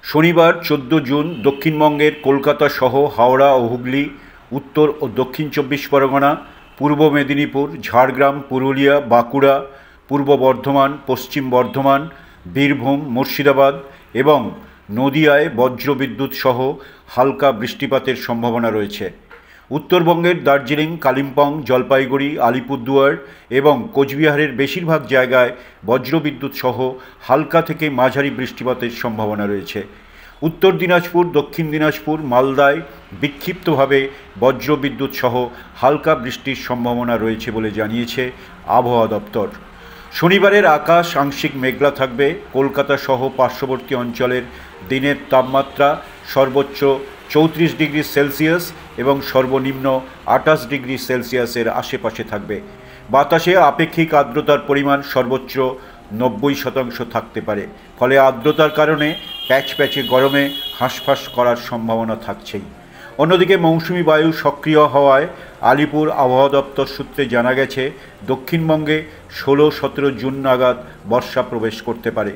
শনিবার 14 জুন দক্ষিণবঙ্গের কলকাতা সহ হাওড়া ও হুগলি, উত্তর ও দক্ষিণ 24 পরগনা, পূর্ব মেদিনীপুর, ঝাড়গ্রাম, পুরুলিয়া, বাঁকুড়া, পূর্ব বর্ধমান, পশ্চিম বর্ধমান, বীরভূম, মুর্শিদাবাদ এবং নদিয়ায় বজ্রবিদ্যুৎ সহ হালকা বৃষ্টিপাতের সম্ভাবনা রয়েছে। উত্তরবঙ্গের দার্জিলিং, কালিম্পং, জলপাইগুড়ি, আলিপুরদুয়ার এবং কোচবিহারের বেশিরভাগ জায়গায় বজ্রবিদ্যুৎ সহ হালকা থেকে মাঝারি বৃষ্টিপাতের সম্ভাবনা রয়েছে। উত্তর দিনাজপুর, দক্ষিণ দিনাজপুর, মালদায় বিক্ষিপ্তভাবে বজ্রবিদ্যুৎ সহ হালকা বৃষ্টির সম্ভাবনা রয়েছে বলে জানিয়েছে আবহাওয়া দপ্তর। শনিবারের আকাশ আংশিক মেঘলা থাকবে। কলকাতা সহ পার্শ্ববর্তী অঞ্চলের দিনের তাপমাত্রা সর্বোচ্চ 34 ডিগ্রি সেলসিয়াস এবং সর্বনিম্ন 28 ডিগ্রি সেলসিয়াসের আশেপাশে থাকবে। বাতাসে আপেক্ষিক আর্দ্রতার পরিমাণ সর্বোচ্চ 90% থাকতে পারে। ফলে আর্দ্রতার কারণে প্যাচপ্যাচে গরমে হাঁসফাঁস করার সম্ভাবনা থাকছেই। অন্যদিকে মৌসুমি বায়ু সক্রিয় হওয়ায় আলিপুর আবহাওয়া দপ্তর সূত্রে জানা গেছে, দক্ষিণবঙ্গে 16-17 জুন নাগাদ বর্ষা প্রবেশ করতে পারে।